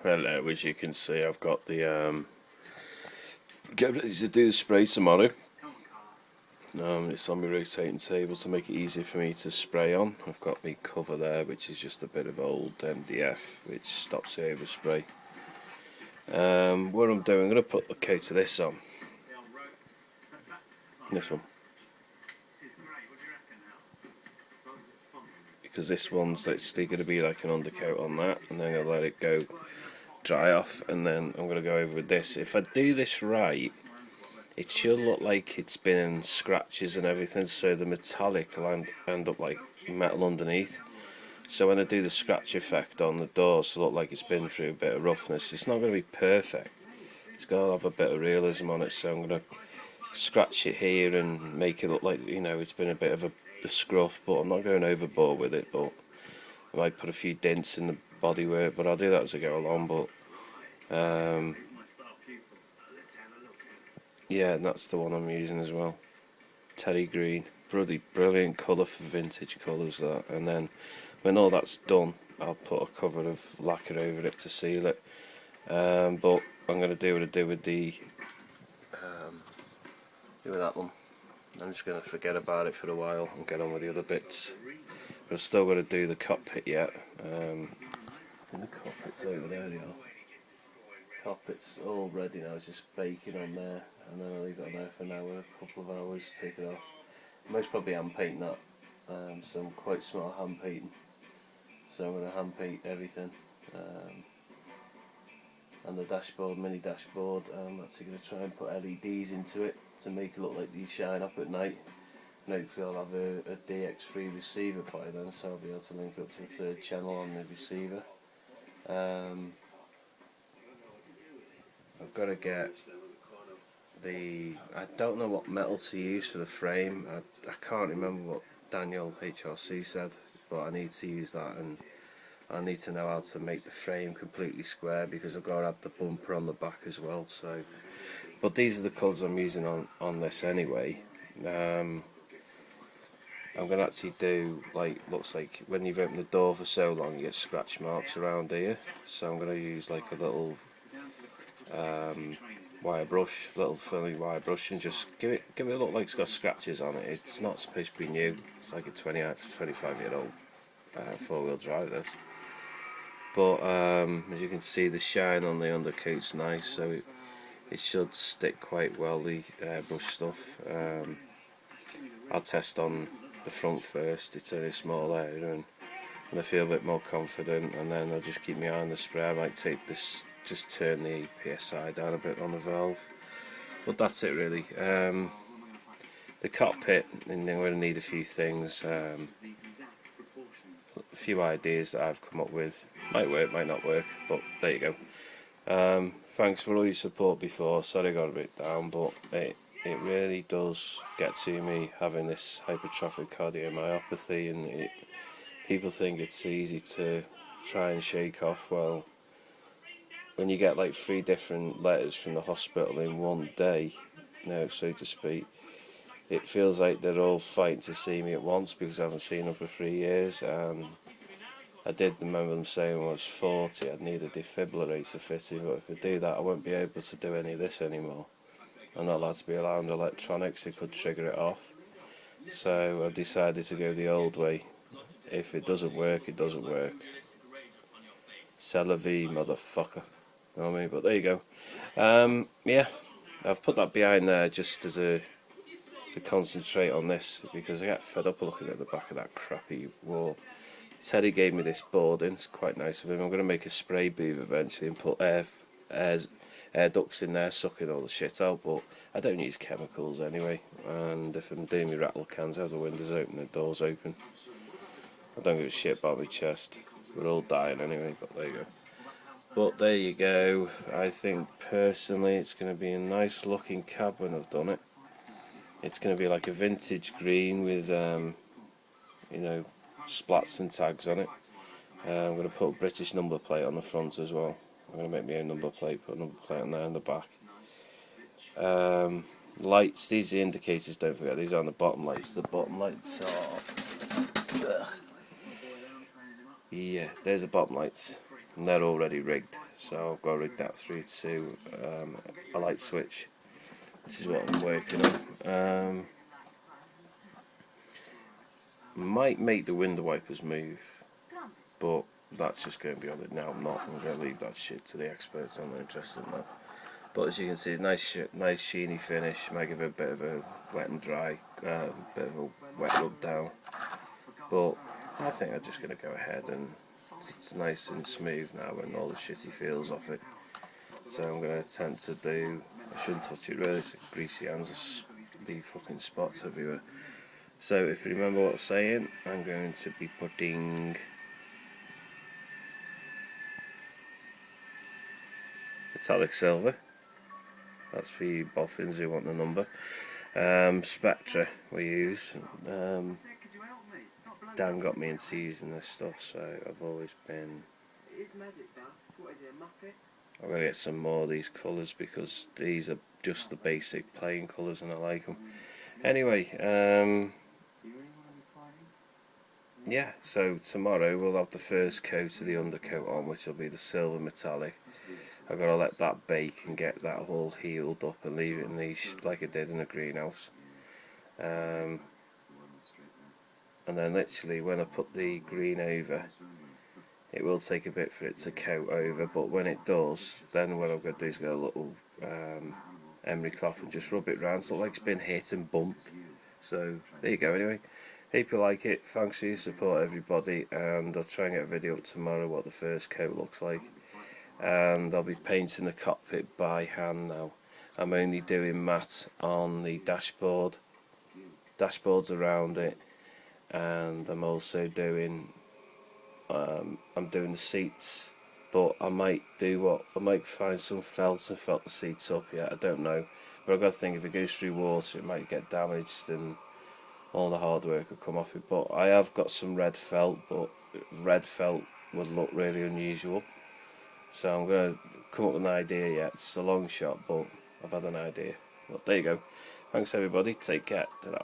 Hello, as you can see, I've got the get ready to do the spray tomorrow. It's on my rotating table to make it easy for me to spray on. I've got my cover there, which is just a bit of old MDF, which stops the overspray. What I'm doing, I'm going to put a coat of this on. This one. Because this one's still going to be like an undercoat on that, and then I'll let it go dry off, and then I'm going to go over with this. If I do this right, it should look like it's been scratches and everything, so the metallic will end up like metal underneath. So when I do the scratch effect on the doors to look like it's been through a bit of roughness, it's not going to be perfect. It's got to have a bit of realism on it, so I'm going to scratch it here and make it look like, you know, it's been a bit of a scruff, but I'm not going overboard with it. But I might put a few dents in the bodywork, but I'll do that as I go along. But yeah, and that's the one I'm using as well. Terry green, brilliant colour for vintage colours that. And then when all that's done, I'll put a cover of lacquer over it to seal it. But I'm going to do what I do with that one. I'm just going to forget about it for a while and get on with the other bits. But I've still got to do the cockpit yet. And the cockpit's over there, you know. Cockpit's all ready now, it's just baking on there, and then I'll leave it on there for an hour, a couple of hours, take it off. Most probably hand paint that, so I'm quite smart hand painting. So I'm going to hand paint everything. And the dashboard, mini dashboard, I'm actually going to try and put LEDs into it to make it look like these shine up at night. And hopefully I'll have a DX3 receiver by then, so I'll be able to link up to a third channel on the receiver. I've got to get I don't know what metal to use for the frame. I can't remember what Daniel HRC said, but I need to use that, and I need to know how to make the frame completely square, because I've got to have the bumper on the back as well. So, but these are the colours I'm using on this anyway. I'm going to actually do, like, looks like when you've opened the door for so long you get scratch marks around here, so I'm going to use like a little wire brush, little filling wire brush, and just give it a look like it's got scratches on it. It's not supposed to be new, it's like a 25-year-old four-wheel drive this. But as you can see, the shine on the undercoat's nice, so it should stick quite well, the airbrush stuff. I'll test on the front first, it's only a small area, and when I feel a bit more confident, and then I'll just keep my eye on the spray. I might take this, just turn the PSI down a bit on the valve. But that's it really. The cockpit, and then we're going to need a few things, a few ideas that I've come up with. Might work, might not work, but there you go. Thanks for all your support before. Sorry I got a bit down, but it really does get to me having this hypertrophic cardiomyopathy, and people think it's easy to try and shake off. Well, when you get like 3 different letters from the hospital in one day, so to speak, it feels like they're all fighting to see me at once, because I haven't seen them for 3 years. I did remember them saying when I was 40 I'd need a defibrillator fitted, but if I do that I won't be able to do any of this anymore. I'm not allowed to be around electronics, it could trigger it off. So I decided to go the old way. If it doesn't work, it doesn't work. C'est la vie, motherfucker. You know what I mean? But there you go. Yeah, I've put that behind there just to concentrate on this, because I get fed up looking at the back of that crappy wall. Teddy gave me this board in, it's quite nice of him. I'm going to make a spray booth eventually and put air ducts in there sucking all the shit out, but I don't use chemicals anyway, and if I'm doing my rattle cans, I have the windows open, the doors open. I don't give a shit about my chest, we're all dying anyway, but there you go. But there you go. I think personally it's going to be a nice looking cab when I've done it. It's going to be like a vintage green with splats and tags on it. I'm going to put a British number plate on the front as well. I'm going to make my own number plate, put a number plate on there in the back. Lights, these are the indicators, don't forget, these are on the bottom lights. The bottom lights are... Yeah, there's the bottom lights. and they're already rigged, so I've got to rig that through to a light switch. This is what I'm working on. Might make the window wipers move, but that's just going to be on it now. I'm going to leave that shit to the experts. I'm not interested in that. But as you can see, nice sheeny finish. Might give it a bit of a wet and dry, bit of a wet rub down. But I think I'm just going to go ahead, and it's nice and smooth now and all the shitty feels off it. So I'm going to attempt to do, I shouldn't touch it really, it's greasy hands, I leave fucking spots everywhere. So if you remember what I was saying, I'm going to be putting metallic silver. That's for you boffins who want the number. Spectra we use. Dan got me into using this stuff, so I've always been. I'm going to get some more of these colours because these are just the basic plain colours and I like them. Anyway, yeah, so tomorrow we'll have the first coat of the undercoat on, which will be the silver metallic. I've got to let that bake and get that all healed up and leave it in these like I did in the greenhouse. And then literally when I put the green over, it will take a bit for it to coat over, but when it does, then what I'm going to do is get a little emery cloth and just rub it round so it looks like it's been hit and bumped. So there you go. Anyway, hope you like it. Thanks for your support, everybody, and I'll try and get a video up tomorrow what the first coat looks like. And I'll be painting the cockpit by hand now. I'm only doing matte on the dashboards around it, and I'm also doing I'm doing the seats, but I might find some felt and felt the seats up. Yeah, I don't know, but I've got to think if it goes through water it might get damaged and all the hard work will come off it. But I have got some red felt, but red felt would look really unusual. So I'm going to come up with an idea yet. It's a long shot, but I've had an idea. But there you go. Thanks everybody. Take care. Ta-ra.